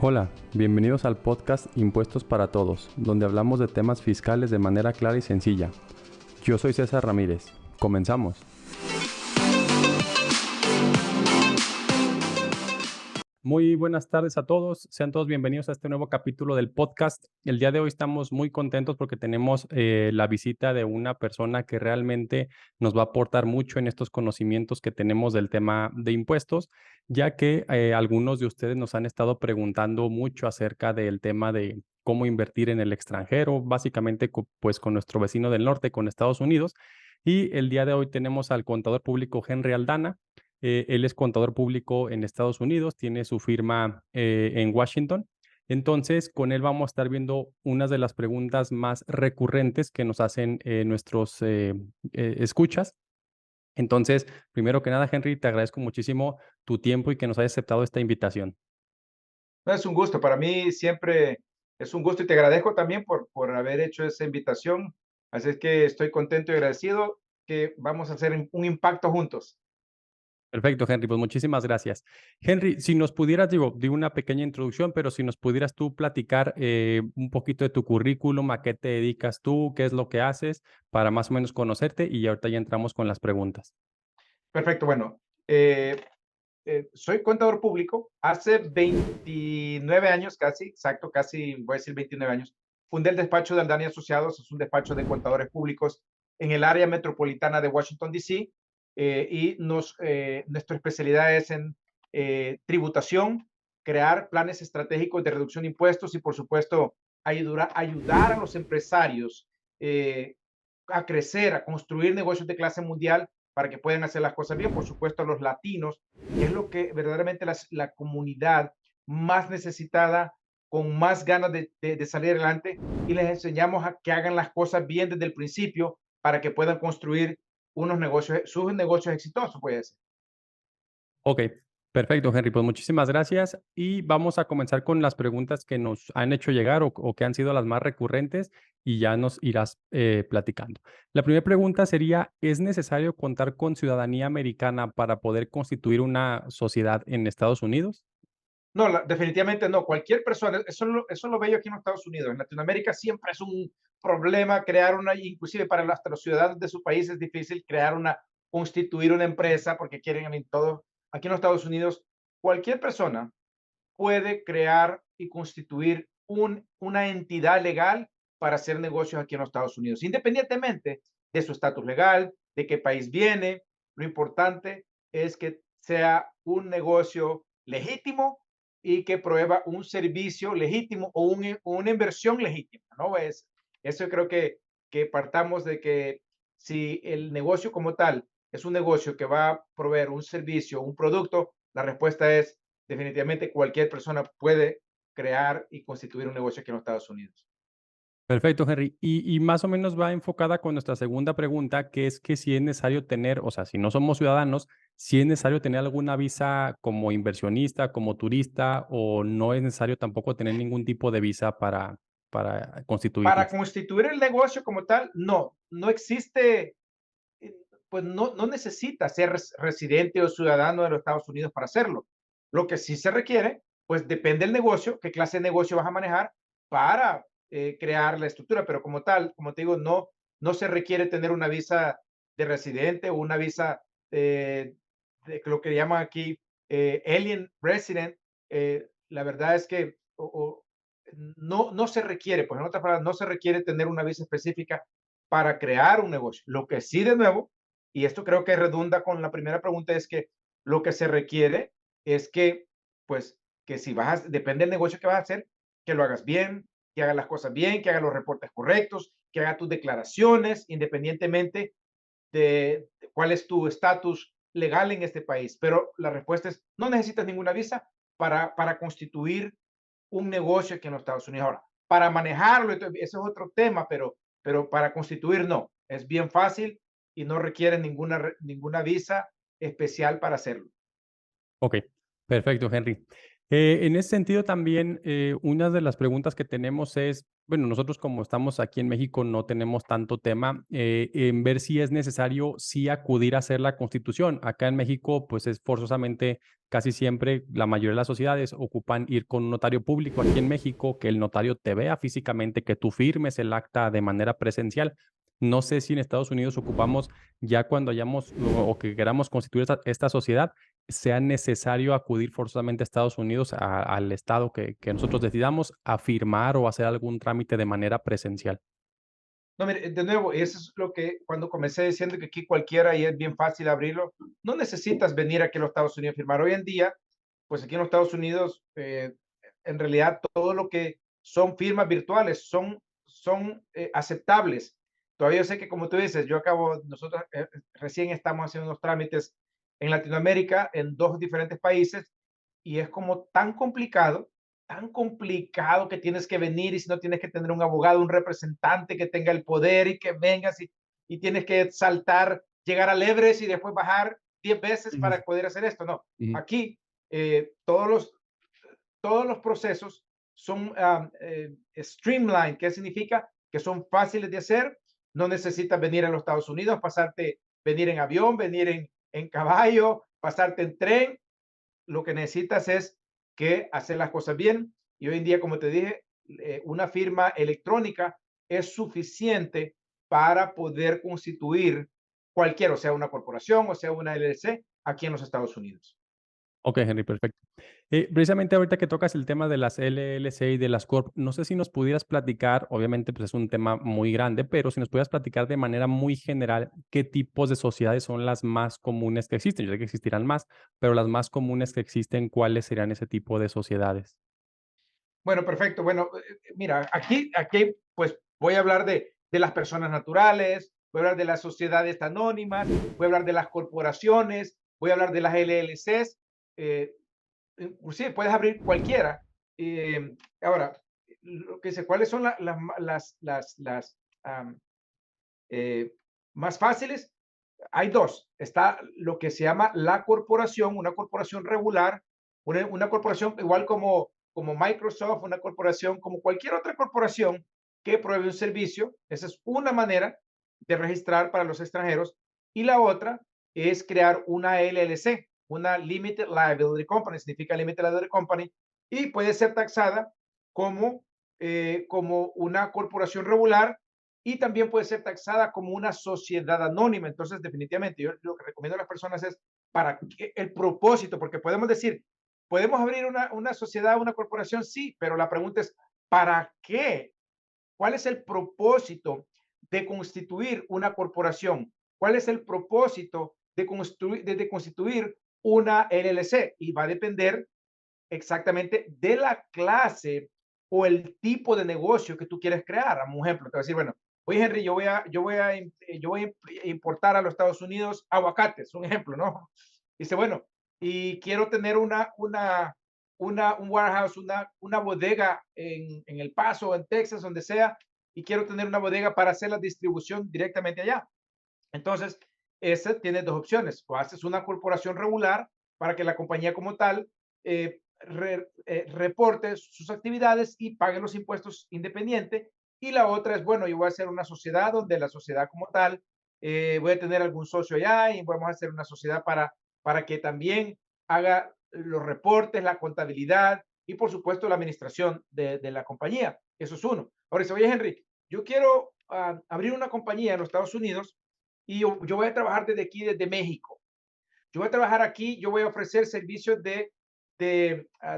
Hola, bienvenidos al podcast Impuestos para Todos, donde hablamos de temas fiscales de manera clara y sencilla. Yo soy César Ramírez. Comenzamos. Muy buenas tardes a todos. Sean todos bienvenidos a este nuevo capítulo del podcast. El día de hoy estamos muy contentos porque tenemos la visita de una persona que realmente nos va a aportar mucho en estos conocimientos que tenemos del tema de impuestos, ya que algunos de ustedes nos han estado preguntando mucho acerca del tema de cómo invertir en el extranjero, básicamente pues con nuestro vecino del norte, con Estados Unidos. Y el día de hoy tenemos al contador público Henry Aldana. Él es contador público en Estados Unidos, tiene su firma en Washington. Entonces, con él vamos a estar viendo unas de las preguntas más recurrentes que nos hacen nuestros escuchas. Entonces, primero que nada, Henry, te agradezco muchísimo tu tiempo y que nos hayas aceptado esta invitación. No, es un gusto, para mí siempre es un gusto y te agradezco también por haber hecho esa invitación. Así es que estoy contento y agradecido que vamos a hacer un impacto juntos. Perfecto, Henry, pues muchísimas gracias. Henry, si nos pudieras, di una pequeña introducción, pero si nos pudieras tú platicar un poquito de tu currículum, a qué te dedicas tú, qué es lo que haces, para más o menos conocerte y ahorita ya entramos con las preguntas. Perfecto, bueno, eh, soy contador público. Hace 29 años, casi, exacto, casi voy a decir 29 años, fundé el despacho de Aldana y Asociados. Es un despacho de contadores públicos en el área metropolitana de Washington, D.C. Y nuestra especialidad es en tributación, crear planes estratégicos de reducción de impuestos y, por supuesto, ayudar a los empresarios eh, a crecer, a construir negocios de clase mundial para que puedan hacer las cosas bien. Por supuesto, a los latinos, que es lo que verdaderamente la comunidad más necesitada, con más ganas de salir adelante, y les enseñamos a que hagan las cosas bien desde el principio para que puedan construir unos negocios, sus negocios exitosos, puede ser. Ok, perfecto, Henry, pues muchísimas gracias y vamos a comenzar con las preguntas que nos han hecho llegar o que han sido las más recurrentes y ya nos irás platicando. La primera pregunta sería, ¿es necesario contar con ciudadanía americana para poder constituir una sociedad en Estados Unidos? No, definitivamente no. Cualquier persona, eso es lo bello aquí en los Estados Unidos. En Latinoamérica siempre es un problema crear una, inclusive para hasta los ciudadanos de su país es difícil constituir una empresa porque quieren en todo. Aquí en los Estados Unidos, cualquier persona puede crear y constituir una entidad legal para hacer negocios aquí en los Estados Unidos, independientemente de su estatus legal, de qué país viene. Lo importante es que sea un negocio legítimo y que prueba un servicio legítimo o una inversión legítima, ¿no? Eso creo que partamos de que si el negocio como tal es un negocio que va a proveer un servicio, un producto, la respuesta es definitivamente cualquier persona puede crear y constituir un negocio aquí en los Estados Unidos. Perfecto, Henry. Y más o menos va enfocada con nuestra segunda pregunta, que es que si es necesario tener, o sea, si no somos ciudadanos, si es necesario tener alguna visa como inversionista, como turista, o no es necesario tampoco tener ningún tipo de visa para Para constituirlas. constituir el negocio como tal, no existe, eh, pues no necesita ser residente o ciudadano de los Estados Unidos para hacerlo. Lo que sí se requiere, pues depende del negocio, qué clase de negocio vas a manejar para crear la estructura, pero como tal, como te digo, no se requiere tener una visa de residente o una visa de lo que llaman aquí alien resident. La verdad es que no se requiere, pues en otras palabras, no se requiere tener una visa específica para crear un negocio. Lo que sí, de nuevo, y esto creo que redunda con la primera pregunta, es que lo que se requiere es que, pues, que si depende del negocio que vas a hacer, que lo hagas bien, que hagas las cosas bien, que hagas los reportes correctos, que hagas tus declaraciones, independientemente de cuál es tu estatus legal en este país. Pero la respuesta es, no necesitas ninguna visa para constituir un negocio aquí en los Estados Unidos. Ahora, para manejarlo, ese es otro tema, pero para constituir no. Es bien fácil y no requiere ninguna visa especial para hacerlo. Ok, perfecto, Henry. En ese sentido también, una de las preguntas que tenemos es, bueno, nosotros como estamos aquí en México no tenemos tanto tema en ver si es necesario sí acudir a hacer la constitución. Acá en México, pues es forzosamente casi siempre la mayoría de las sociedades ocupan ir con un notario público aquí en México, que el notario te vea físicamente, que tú firmes el acta de manera presencial. No sé si en Estados Unidos ocupamos ya cuando hayamos o que queramos constituir esta sociedad sea necesario acudir forzosamente a Estados Unidos, al estado que nosotros decidamos, a firmar o hacer algún trámite de manera presencial. No, mire, de nuevo, eso es lo que cuando comencé diciendo que aquí cualquiera y es bien fácil abrirlo, no necesitas venir aquí a los Estados Unidos a firmar. Hoy en día, pues aquí en los Estados Unidos, en realidad todo lo que son firmas virtuales son aceptables. Todavía sé que como tú dices, nosotros recién estamos haciendo unos trámites en Latinoamérica, en dos diferentes países, y es como tan complicado que tienes que venir y si no tienes que tener un abogado, un representante que tenga el poder y que vengas y tienes que saltar, llegar al Everest y después bajar 10 veces Ujú, para poder hacer esto. No, ujú. aquí eh, todos, los, todos los procesos son streamlined, que significa que son fáciles de hacer. No necesitas venir a los Estados Unidos, venir en avión, venir en caballo, pasarte en tren. Lo que necesitas es que hacer las cosas bien. Y hoy en día, como te dije, una firma electrónica es suficiente para poder constituir cualquier, o sea, una corporación, o sea, una LLC aquí en los Estados Unidos. Ok, Henry, perfecto. Precisamente ahorita que tocas el tema de las LLC y de las Corp, no sé si nos pudieras platicar, obviamente pues es un tema muy grande, pero si nos pudieras platicar de manera muy general qué tipos de sociedades son las más comunes que existen. Yo sé que existirán más, pero las más comunes que existen, ¿cuáles serían ese tipo de sociedades? Bueno, perfecto. Bueno, mira, aquí pues voy a hablar de las personas naturales, voy a hablar de las sociedades anónimas, voy a hablar de las corporaciones, voy a hablar de las LLCs. eh, Inclusive puedes abrir cualquiera. Ahora, lo que dice, ¿cuáles son las eh, más fáciles? Hay dos. Está lo que se llama la corporación, una corporación regular, una corporación igual como Microsoft, una corporación como cualquier otra corporación que provee un servicio. Esa es una manera de registrar para los extranjeros. Y la otra es crear una LLC, una Limited Liability Company, significa Limited Liability Company, y puede ser taxada como, como una corporación regular y también puede ser taxada como una sociedad anónima. Entonces, definitivamente, yo lo que recomiendo a las personas es para que el propósito, porque podemos decir, podemos abrir una sociedad, una corporación, sí, pero la pregunta es, ¿para qué? ¿Cuál es el propósito de constituir una corporación? ¿Cuál es el propósito de constituir una LLC? Y va a depender exactamente de la clase o el tipo de negocio que tú quieres crear. Un ejemplo, te voy a decir, bueno, oye Henry, yo voy a importar a los Estados Unidos aguacates, un ejemplo, ¿no? Dice, bueno, y quiero tener un warehouse, una bodega en El Paso, en Texas, donde sea, y quiero tener una bodega para hacer la distribución directamente allá. Entonces, ese tiene dos opciones. O haces una corporación regular para que la compañía como tal reporte sus actividades y pague los impuestos independiente. Y la otra es, bueno, yo voy a hacer una sociedad donde la sociedad como tal, voy a tener algún socio allá y vamos a hacer una sociedad para que también haga los reportes, la contabilidad y por supuesto la administración de la compañía. Eso es uno. Ahora dice, oye Henry, yo quiero abrir una compañía en los Estados Unidos y yo voy a trabajar desde aquí, desde México. Yo voy a trabajar aquí, yo voy a ofrecer servicios de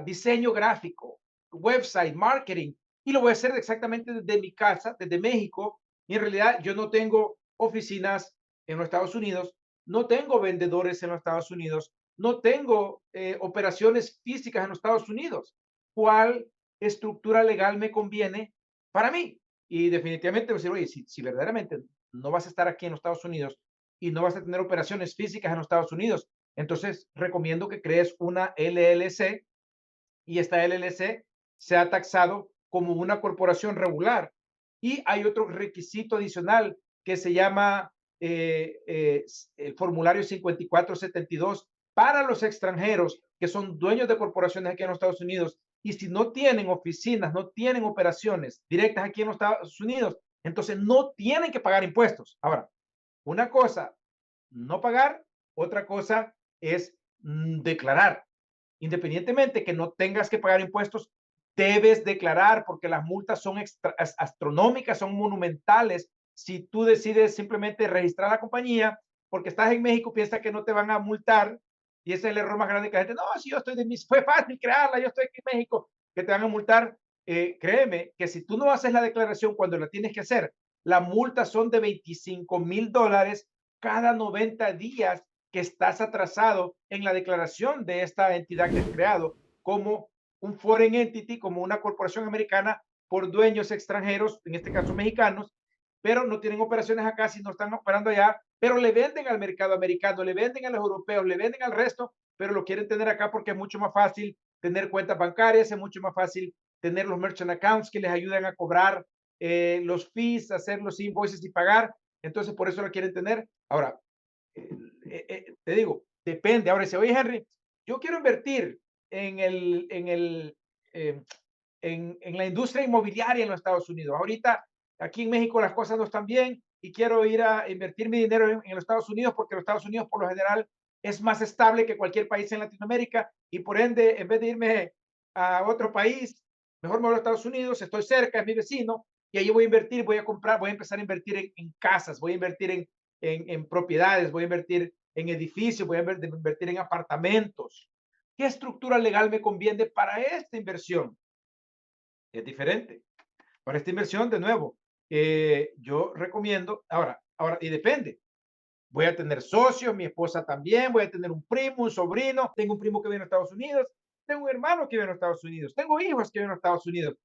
diseño gráfico, website, marketing, y lo voy a hacer exactamente desde mi casa, desde México. Y en realidad yo no tengo oficinas en los Estados Unidos, no tengo vendedores en los Estados Unidos, no tengo operaciones físicas en los Estados Unidos. ¿Cuál estructura legal me conviene para mí? Y definitivamente decir, oye, si verdaderamente no vas a estar aquí en los Estados Unidos y no vas a tener operaciones físicas en los Estados Unidos, entonces recomiendo que crees una LLC y esta LLC sea taxado como una corporación regular. Y hay otro requisito adicional que se llama el formulario 5472 para los extranjeros que son dueños de corporaciones aquí en los Estados Unidos, y si no tienen oficinas, no tienen operaciones directas aquí en los Estados Unidos, entonces no tienen que pagar impuestos. Ahora, una cosa, no pagar, otra cosa es declarar. Independientemente que no tengas que pagar impuestos, debes declarar porque las multas son astronómicas, son monumentales. Si tú decides simplemente registrar la compañía porque estás en México, piensa que no te van a multar, y ese es el error más grande que la gente, no, si yo estoy de mis, fue fácil crearla, yo estoy aquí en México, que te van a multar. Créeme que si tú no haces la declaración cuando la tienes que hacer, la multa son de $25,000 cada 90 días que estás atrasado en la declaración de esta entidad que has creado como un foreign entity, como una corporación americana por dueños extranjeros, en este caso mexicanos, pero no tienen operaciones acá, si no están operando allá, pero le venden al mercado americano, le venden a los europeos, le venden al resto, pero lo quieren tener acá porque es mucho más fácil tener cuentas bancarias, es mucho más fácil tener los merchant accounts que les ayudan a cobrar los fees, hacer los invoices y pagar. Entonces, por eso lo quieren tener. Ahora, te digo, depende. Ahora dice, oye, Henry, yo quiero invertir en eh, en la industria inmobiliaria en los Estados Unidos. Ahorita, aquí en México las cosas no están bien y quiero ir a invertir mi dinero en los Estados Unidos porque los Estados Unidos por lo general es más estable que cualquier país en Latinoamérica y por ende, en vez de irme a otro país, mejor me voy a los Estados Unidos, estoy cerca, es mi vecino y ahí voy a invertir, voy a comprar, voy a empezar a invertir en casas, voy a invertir en propiedades, voy a invertir en edificios, voy a invertir en apartamentos. ¿Qué estructura legal me conviene para esta inversión? Es diferente. Para esta inversión, de nuevo, yo recomiendo, ahora, y depende. Voy a tener socios, mi esposa también, voy a tener un primo, un sobrino, tengo un primo que vive en Estados Unidos, tengo un hermano que vive en Estados Unidos, tengo hijos que viven en Estados Unidos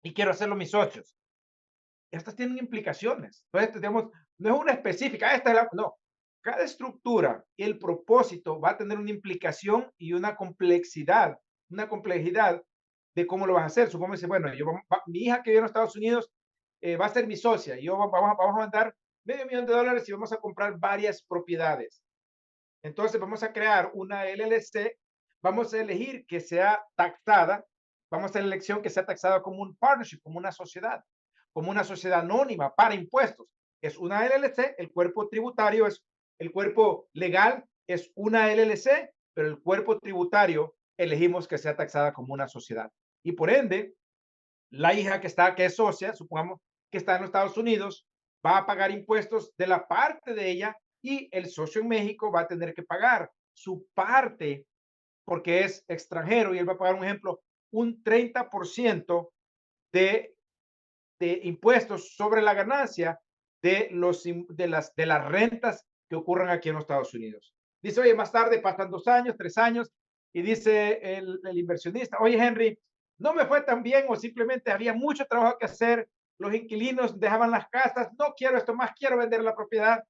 y quiero hacerlo mis socios. Estas tienen implicaciones. Entonces, digamos, no es una específica, esta es la, no. Cada estructura y el propósito va a tener una implicación y una complejidad de cómo lo vas a hacer. Supongo que, bueno, mi hija que vive en los Estados Unidos va a ser mi socia y yo vamos a mandar $500,000 y vamos a comprar varias propiedades. Entonces vamos a crear una LLC, vamos a elegir que sea taxada, vamos a hacer la elección que sea taxada como un partnership, como una sociedad anónima para impuestos. Es una LLC, el cuerpo tributario es, el cuerpo legal es una LLC, pero el cuerpo tributario elegimos que sea taxada como una sociedad. Y por ende, la hija que es socia, supongamos que está en los Estados Unidos, va a pagar impuestos de la parte de ella y el socio en México va a tener que pagar su parte porque es extranjero y él va a pagar, un ejemplo, un 30% de, de impuestos sobre la ganancia de las rentas que ocurran aquí en los Estados Unidos. Dice, oye, más tarde pasan 2 años, 3 años, y dice el inversionista, oye, Henry, no me fue tan bien o simplemente había mucho trabajo que hacer, los inquilinos dejaban las casas, no quiero esto más, quiero vender la propiedad.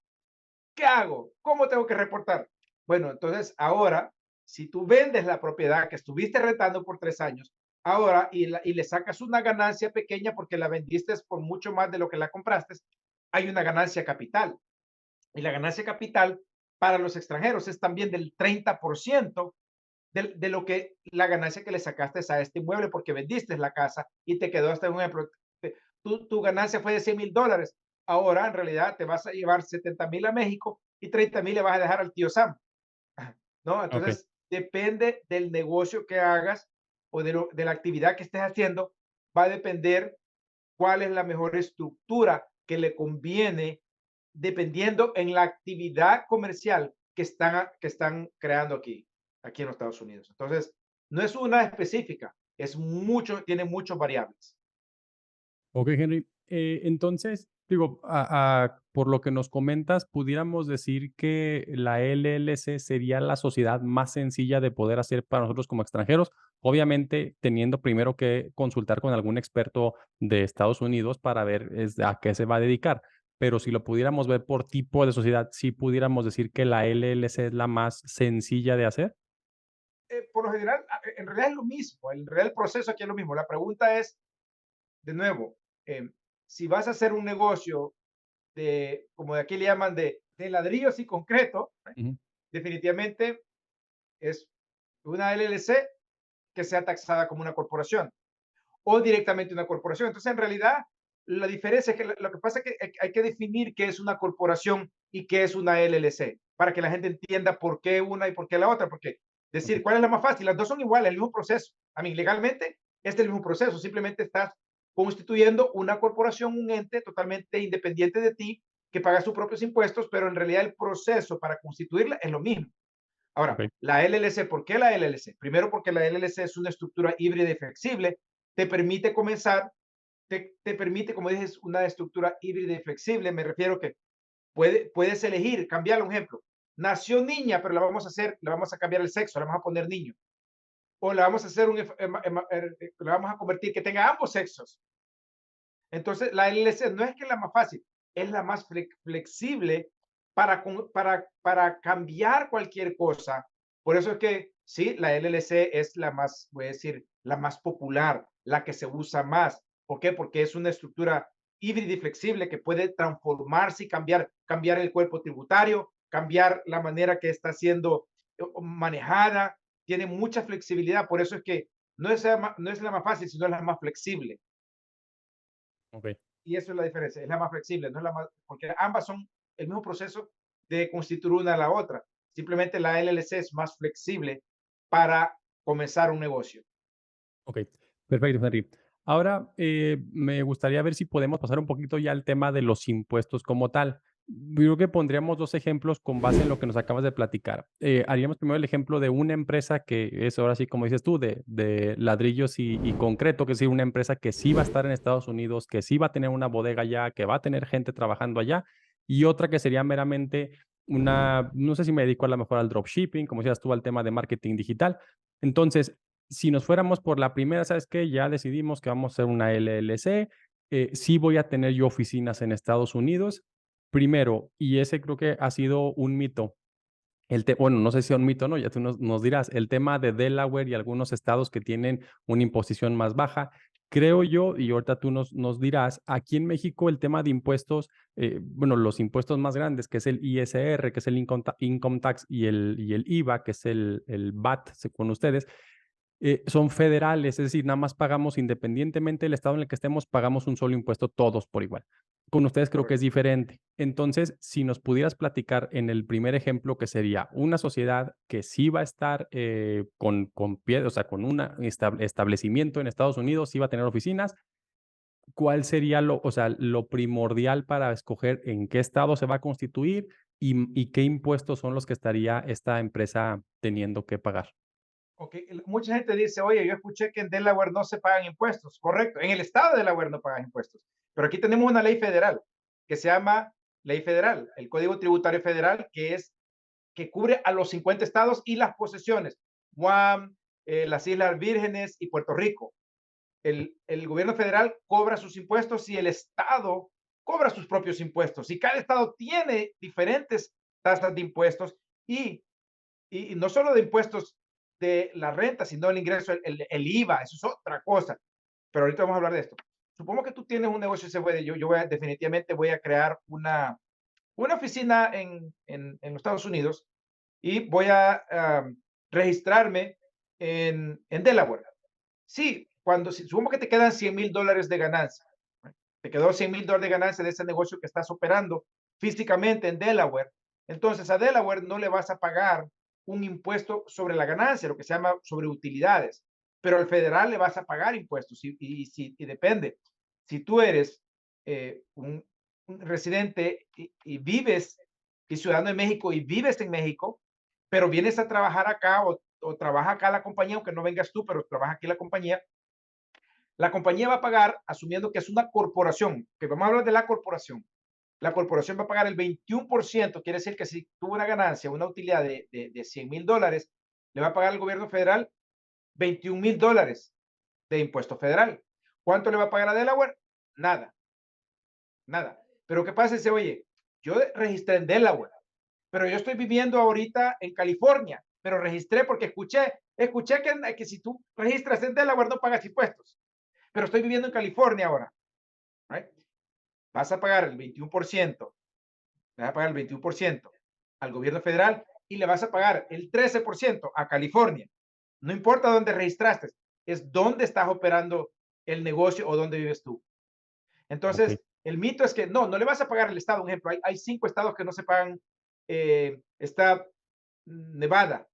¿Qué hago? ¿Cómo tengo que reportar? Bueno, entonces ahora, si tú vendes la propiedad que estuviste rentando por 3 años, ahora y le sacas una ganancia pequeña porque la vendiste por mucho más de lo que la compraste, hay una ganancia capital. Y la ganancia capital para los extranjeros es también del 30% de lo que la ganancia que le sacaste a este inmueble porque vendiste la casa y te quedó hasta un ejemplo. Tu ganancia fue de $100,000. Ahora en realidad te vas a llevar 70,000 a México y 30,000 le vas a dejar al tío Sam. ¿No? Ok. Entonces, depende del negocio que hagas o de la actividad que estés haciendo, va a depender cuál es la mejor estructura que le conviene dependiendo en la actividad comercial que están creando aquí en los Estados Unidos. Entonces, no es una específica, es mucho, tiene muchos variables. Ok, Henry. Entonces, digo, por lo que nos comentas, pudiéramos decir que la LLC sería la sociedad más sencilla de poder hacer para nosotros como extranjeros, obviamente teniendo primero que consultar con algún experto de Estados Unidos para ver a qué se va a dedicar. Pero si lo pudiéramos ver por tipo de sociedad, sí pudiéramos decir que la LLC es la más sencilla de hacer. Por lo general, en realidad es lo mismo, en realidad el proceso aquí es lo mismo. La pregunta es, de nuevo, si vas a hacer un negocio como de aquí le llaman, de ladrillos y concreto, Ujú. definitivamente es una LLC que sea taxada como una corporación o directamente una corporación. Entonces, en realidad, la diferencia es que lo que pasa es que hay que definir qué es una corporación y qué es una LLC para que la gente entienda por qué una y por qué la otra. Porque decir Ok, cuál es la más fácil, las dos son iguales, el mismo proceso. A mí, legalmente, es el mismo proceso. Simplemente estás constituyendo una corporación, un ente totalmente independiente de ti que paga sus propios impuestos, pero en realidad el proceso para constituirla es lo mismo. Ahora, ok, la LLC, ¿por qué la LLC? Primero, porque la LLC es una estructura híbrida y flexible, te permite comenzar, te permite, como dices, una estructura híbrida y flexible. Me refiero que puedes elegir, cambiar un ejemplo. Nació niña, pero la vamos a hacer, le vamos a cambiar el sexo, la vamos a poner niño. O la vamos a hacer la vamos a convertir que tenga ambos sexos. Entonces, la LLC no es que es la más fácil, es la más flexible para cambiar cualquier cosa. Por eso es que sí, la LLC es la más, voy a decir, la más popular, la que se usa más. ¿Por qué? Porque es una estructura híbrida y flexible que puede transformarse y cambiar el cuerpo tributario, cambiar la manera que está siendo manejada. Tiene mucha flexibilidad. Por eso es que no es la más fácil, sino es la más flexible. ok. Y eso es la diferencia, es la más flexible, no es la más, porque ambas son el mismo proceso de constituir una a la otra. Simplemente la LLC es más flexible para comenzar un negocio. Ok, perfecto, Henry. Ahora, me gustaría ver si podemos pasar un poquito ya al tema de los impuestos como tal. Yo creo que pondríamos 2 ejemplos con base en lo que nos acabas de platicar. Haríamos primero el ejemplo de una empresa que es ahora sí, como dices tú, de ladrillos y concreto, que es decir, una empresa que sí va a estar en Estados Unidos, que sí va a tener una bodega allá, que va a tener gente trabajando allá, y otra que sería meramente una, no sé si me dedico a lo mejor al dropshipping, como decías tú, al tema de marketing digital. Entonces, si nos fuéramos por la primera, ¿sabes qué? Ya decidimos que vamos a hacer una LLC, sí voy a tener yo oficinas en Estados Unidos. Primero, y ese creo que ha sido un mito, bueno, no sé si es un mito o no, ya tú nos dirás, el tema de Delaware y algunos estados que tienen una imposición más baja. Creo yo, y ahorita tú nos dirás, aquí en México el tema de impuestos, bueno, los impuestos más grandes, que es el ISR, que es el Income Tax, y el IVA, que es el VAT, según ustedes, son federales, es decir, nada más pagamos independientemente del estado en el que estemos, pagamos un solo impuesto todos por igual. Con ustedes creo que es Correcto. diferente. Entonces, si nos pudieras platicar en el primer ejemplo, que sería una sociedad que sí va a estar con pie, o sea, con un establecimiento en Estados Unidos, sí va a tener oficinas, ¿cuál sería o sea, lo primordial para escoger en qué estado se va a constituir y qué impuestos son los que estaría esta empresa teniendo que pagar? Okay. Mucha gente dice, oye, yo escuché que en Delaware no se pagan impuestos. Correcto, en el estado de Delaware no pagan impuestos. Pero aquí tenemos una ley federal que se llama Ley Federal, el Código Tributario Federal, que cubre a los 50 estados y las posesiones, Guam, las Islas Vírgenes y Puerto Rico. El gobierno federal cobra sus impuestos y el estado cobra sus propios impuestos. Y cada estado tiene diferentes tasas de impuestos y, y no solo de impuestos de la renta, sino el ingreso, el IVA, eso es otra cosa. Pero ahorita vamos a hablar de esto. Supongo que tú tienes un negocio y se puede, definitivamente voy a crear una oficina en los Estados Unidos y voy a registrarme en Delaware. Sí, si supongo que te quedan $100,000 de ganancia, ¿right? Te quedó $100,000 de ganancia de ese negocio que estás operando físicamente en Delaware. Entonces a Delaware no le vas a pagar un impuesto sobre la ganancia, lo que se llama sobre utilidades, pero al federal le vas a pagar impuestos y depende. Si tú eres un residente y vives y ciudadano de México y vives en México, pero vienes a trabajar acá o trabaja acá la compañía, aunque no vengas tú, pero trabaja aquí la compañía va a pagar, asumiendo que es una corporación, que vamos a hablar de la corporación va a pagar el 21%, quiere decir que si tuvo una ganancia, una utilidad de $100,000, le va a pagar al gobierno federal $21,000 de impuesto federal. ¿Cuánto le va a pagar a Delaware? Nada, nada. Pero ¿qué pasa? Dice, oye, yo registré en Delaware, pero yo estoy viviendo ahorita en California, pero registré porque escuché que si tú registras en Delaware no pagas impuestos, pero estoy viviendo en California ahora, right? Vas a pagar el 21%, le vas a pagar el 21% al gobierno federal y le vas a pagar el 13% a California. No importa dónde registraste, es dónde estás operando el negocio o dónde vives tú. Ok. Entonces, el mito es que no le vas a pagar al Estado. Un ejemplo, hay 5 estados que no se pagan. Está Nevada,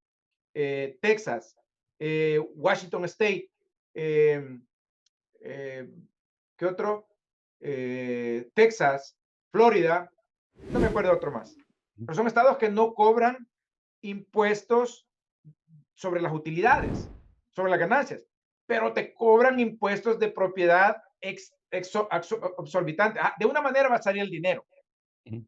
Texas, Washington State, eh, eh, ¿qué otro? Texas, Florida, no me acuerdo de otro más. Ujú. Pero son estados que no cobran impuestos sobre las utilidades, sobre las ganancias, pero te cobran impuestos de propiedad exorbitantes. De una manera va a salir el dinero. Ujú.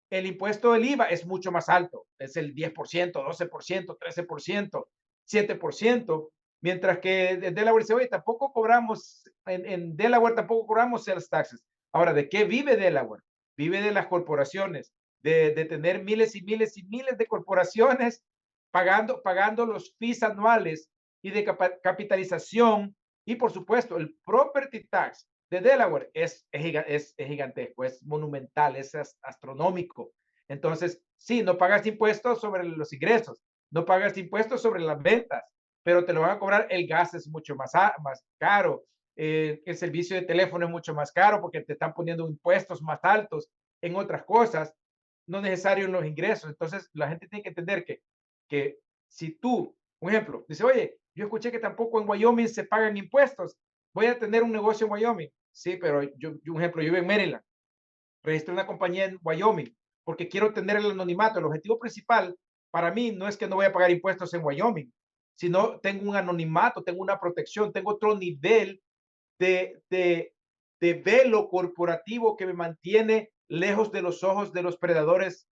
El impuesto del IVA es mucho más alto, es el 10%, 12%, 13%, 7%, mientras que en Delaware dice, oye, tampoco cobramos, en Delaware tampoco cobramos sales taxes. Ahora, ¿de qué vive Delaware? Vive de las corporaciones, de tener miles y miles y miles de corporaciones pagando los fees anuales y de capitalización, y por supuesto el property tax de Delaware es gigantesco, es monumental, es astronómico. Entonces, sí, no pagas impuestos sobre los ingresos, no pagas impuestos sobre las ventas, pero te lo van a cobrar. El gas es mucho más caro, el servicio de teléfono es mucho más caro porque te están poniendo impuestos más altos en otras cosas, no necesario en los ingresos. Entonces, la gente tiene que entender que si tú, un ejemplo, dice, oye, yo escuché que tampoco en Wyoming se pagan impuestos, voy a tener un negocio en Wyoming. Sí, pero un ejemplo, yo vivo en Maryland, registré una compañía en Wyoming porque quiero tener el anonimato. El objetivo principal para mí no es que no voy a pagar impuestos en Wyoming, sino tengo un anonimato, tengo una protección, tengo otro nivel de, de, de velo corporativo que me mantiene lejos de los ojos de los predadores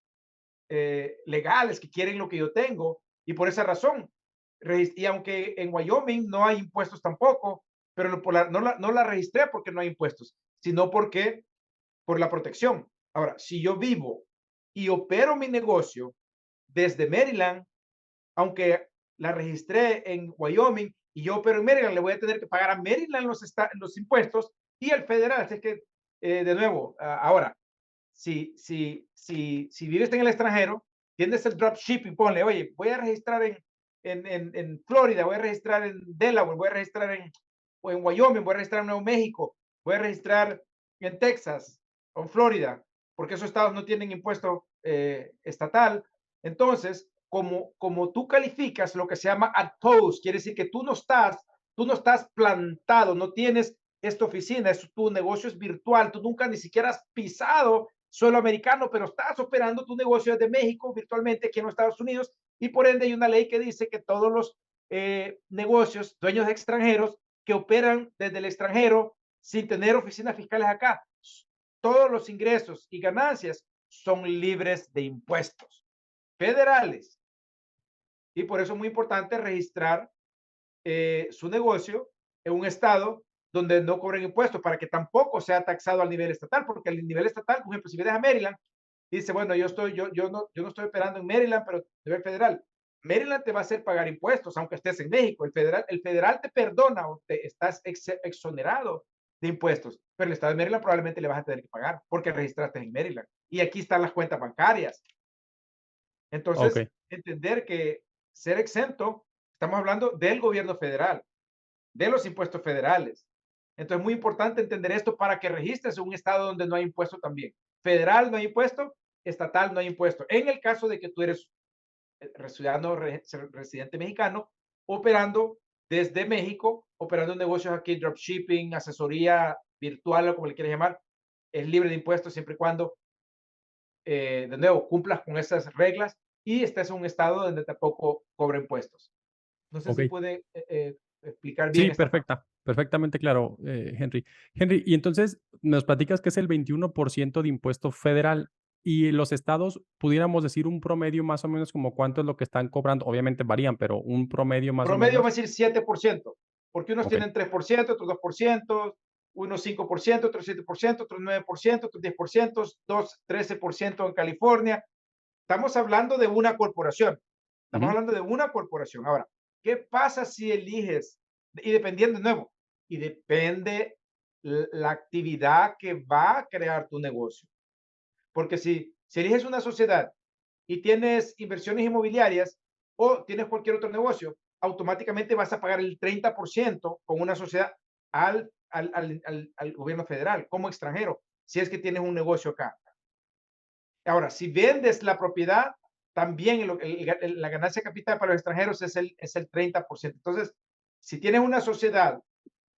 legales que quieren lo que yo tengo. Y por esa razón, y aunque en Wyoming no hay impuestos tampoco, pero no la registré porque no hay impuestos, sino porque por la protección. Ahora, si yo vivo y opero mi negocio desde Maryland, aunque la registré en Wyoming y yo opero en Maryland, le voy a tener que pagar a Maryland los impuestos y el federal. Así que, de nuevo, ahora, si vives en el extranjero, tienes el dropshipping, ponle, oye, voy a registrar en Florida, voy a registrar en Delaware, voy a registrar o en Wyoming, voy a registrar en Nuevo México, voy a registrar en Texas o en Florida, porque esos estados no tienen impuesto estatal. Entonces, como tú calificas lo que se llama at post, quiere decir que tú no estás plantado, no tienes esta oficina, tu negocio es virtual, tú nunca ni siquiera has pisado suelo americano, pero estás operando tu negocio desde México virtualmente aquí en los Estados Unidos, y por ende hay una ley que dice que todos los negocios, dueños extranjeros que operan desde el extranjero sin tener oficinas fiscales acá, todos los ingresos y ganancias son libres de impuestos federales. Y por eso es muy importante registrar su negocio en un estado donde no cobren impuestos para que tampoco sea taxado al nivel estatal, porque al nivel estatal, por ejemplo, si vienes a Maryland, dice, bueno, yo no estoy operando en Maryland, pero a nivel federal. Maryland te va a hacer pagar impuestos, aunque estés en México. El federal te perdona o te estás exonerado de impuestos, pero el estado de Maryland probablemente le vas a tener que pagar porque registraste en Maryland. Y aquí están las cuentas bancarias. Ok. Entonces, entender que ser exento, estamos hablando del gobierno federal, de los impuestos federales. Entonces, es muy importante entender esto para que registres en un estado donde no hay impuesto también. Federal no hay impuesto, estatal no hay impuesto. En el caso de que tú eres ciudadano residente mexicano, operando desde México, operando negocios aquí, dropshipping, asesoría virtual o como le quieras llamar, es libre de impuestos siempre y cuando, de nuevo, cumplas con esas reglas y estés en un estado donde tampoco cobra impuestos. No sé Ok. si puede explicar bien Sí, esta parte. perfectamente claro, Henry. Henry, y entonces nos platicas que es el 21% de impuesto federal y los estados, pudiéramos decir un promedio más o menos como cuánto es lo que están cobrando. Obviamente varían, pero un promedio más o Promedio va a menos. decir 7%, porque unos Ok. tienen 3%, otros 2%, unos 5%, otros 7%, otros 9%, otros 10%, dos 13% en California. Estamos hablando de una corporación. Estamos Ujú. hablando de una corporación. Ahora, ¿qué pasa si eliges? Y dependiendo de nuevo, y depende la actividad que va a crear tu negocio. Porque si eliges una sociedad y tienes inversiones inmobiliarias o tienes cualquier otro negocio, automáticamente vas a pagar el 30% con una sociedad al gobierno federal como extranjero, si es que tienes un negocio acá. Ahora, si vendes la propiedad, también la ganancia de capital para los extranjeros es el 30%. Entonces, si tienes una sociedad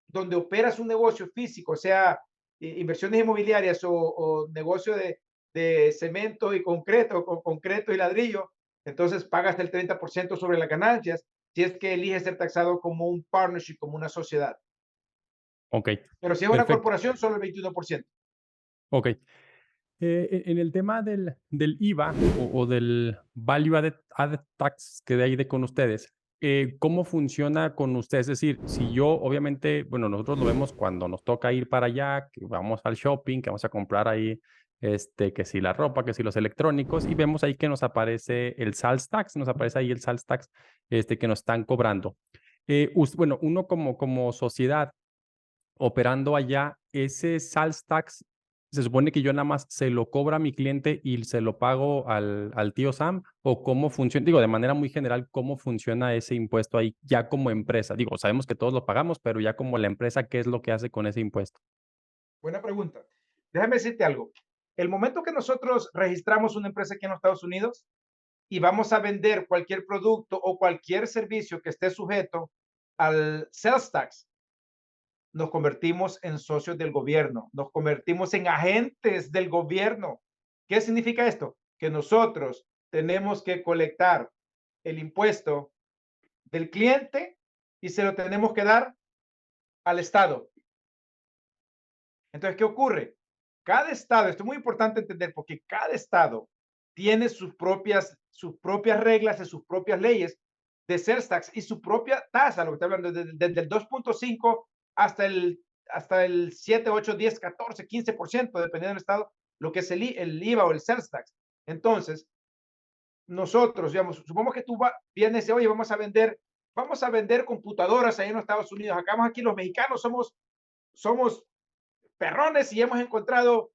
donde operas un negocio físico, sea inversiones inmobiliarias o negocio de cemento y concreto, o concreto y ladrillo, entonces pagas el 30% sobre las ganancias si es que eliges ser taxado como un partnership, como una sociedad. Ok, Pero si es una perfecto. corporación, solo el 21%. Ok. En el tema del IVA o del Value Added Tax que hay de con ustedes, ¿cómo funciona con ustedes? Es decir, si yo, obviamente, bueno, nosotros lo vemos cuando nos toca ir para allá, que vamos al shopping, que vamos a comprar ahí, que si la ropa, que si los electrónicos, y vemos ahí que nos aparece el sales tax, nos aparece ahí el sales tax, que nos están cobrando. Bueno, uno como sociedad operando allá, ese sales tax se supone que yo nada más se lo cobro a mi cliente y se lo pago al tío Sam, o cómo funciona, digo, de manera muy general, cómo funciona ese impuesto ahí ya como empresa. Digo, sabemos que todos lo pagamos, pero ya como la empresa, ¿qué es lo que hace con ese impuesto? Buena pregunta. Déjame decirte algo. El momento que nosotros registramos una empresa aquí en los Estados Unidos y vamos a vender cualquier producto o cualquier servicio que esté sujeto al sales tax, nos convertimos en socios del gobierno, nos convertimos en agentes del gobierno. ¿Qué significa esto? Que nosotros tenemos que colectar el impuesto del cliente y se lo tenemos que dar al Estado. Entonces, ¿qué ocurre? Cada estado, esto es muy importante entender porque cada estado tiene sus propias reglas y sus propias leyes de sales tax y su propia tasa, lo que estoy hablando, desde el 2.5 hasta el 7, 8, 10, 14, 15%, dependiendo del estado, lo que es el IVA o el sales tax. Entonces, nosotros, digamos, supongamos que tú vienes y dices, oye, vamos a vender computadoras ahí en los Estados Unidos. Acá aquí los mexicanos somos perrones y hemos encontrado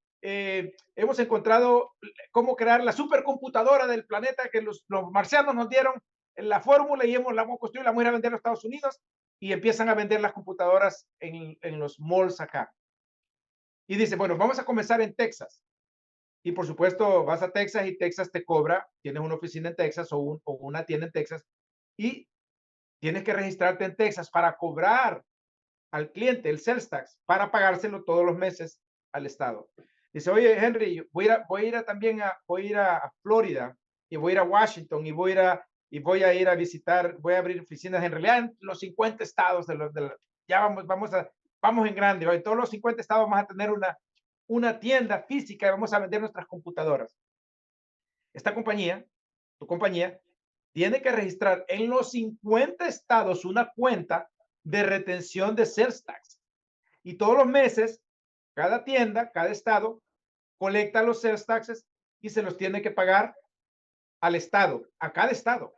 cómo crear la supercomputadora del planeta que los marcianos nos dieron en la fórmula y la hemos construido, la vamos a ir a vender a los Estados Unidos y empiezan a vender las computadoras en los malls acá. Y dice, bueno, vamos a comenzar en Texas. Y por supuesto, vas a Texas y Texas te cobra, tienes una oficina en Texas o una tienda en Texas y tienes que registrarte en Texas para cobrar al cliente el sales tax para pagárselo todos los meses al Estado. Dice, oye, Henry, voy a ir a Florida y voy a ir a Washington y voy a ir a visitar, voy a abrir oficinas en realidad en los 50 estados ya vamos en grande. En todos los 50 estados vamos a tener una tienda física y vamos a vender nuestras computadoras. Esta compañía, tu compañía, tiene que registrar en los 50 estados una cuenta de retención de sales tax. Y todos los meses, cada tienda, cada estado, colecta los sales taxes y se los tiene que pagar al estado, a cada estado.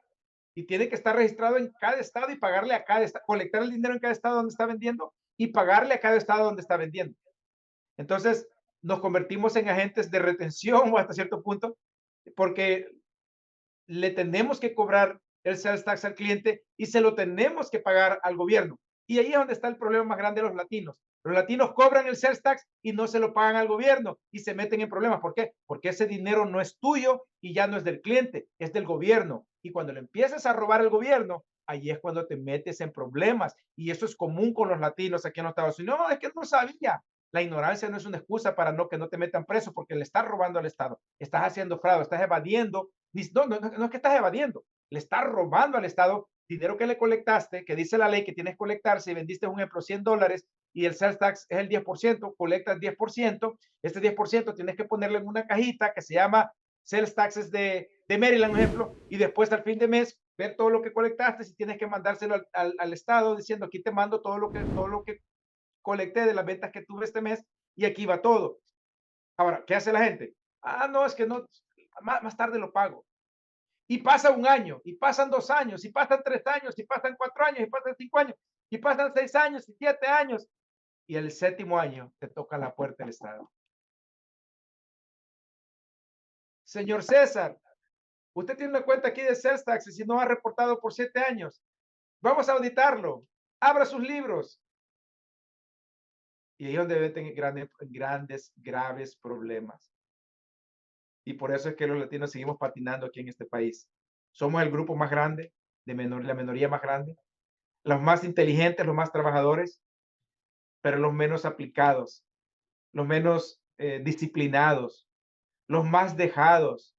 Y tiene que estar registrado en cada estado y pagarle a cada estado, colectar el dinero en cada estado donde está vendiendo y pagarle a cada estado donde está vendiendo. Entonces, nos convertimos en agentes de retención hasta cierto punto, porque le tenemos que cobrar el sales tax al cliente y se lo tenemos que pagar al gobierno. Y ahí es donde está el problema más grande de los latinos. Los latinos cobran el sales tax y no se lo pagan al gobierno y se meten en problemas. ¿Por qué? Porque ese dinero no es tuyo y ya no es del cliente, es del gobierno. Y cuando le empiezas a robar al gobierno, ahí es cuando te metes en problemas. Y eso es común con los latinos aquí en los Estados Unidos. No, es que no sabía. La ignorancia no es una excusa para que no te metan preso porque le estás robando al Estado. Estás haciendo fraude, estás evadiendo. No es que estás evadiendo, le estás robando al Estado dinero que le colectaste, que dice la ley que tienes que colectar. Si vendiste un ejemplo $100 y el sales tax es el 10%, colectas 10%, este 10% tienes que ponerle en una cajita que se llama sales taxes de Maryland, un ejemplo, y después al fin de mes ver todo lo que colectaste, si tienes que mandárselo al Estado diciendo aquí te mando todo lo que colecté de las ventas que tuve este mes y aquí va todo. Ahora, ¿qué hace la gente? Ah, no, es que no, más tarde lo pago. Y pasa un año, y pasan 2 años, y pasan 3 años, y pasan 4 años, y pasan 5 años, y pasan 6 años, y 7 años. Y el séptimo año te toca la puerta del Estado. Señor César, usted tiene una cuenta aquí de sales taxes y no ha reportado por 7 años. Vamos a auditarlo. Abra sus libros. Y ahí es donde meten graves problemas. Y por eso es que los latinos seguimos patinando aquí en este país. Somos el grupo más grande, la minoría más grande, los más inteligentes, los más trabajadores, pero los menos aplicados, los menos disciplinados, los más dejados.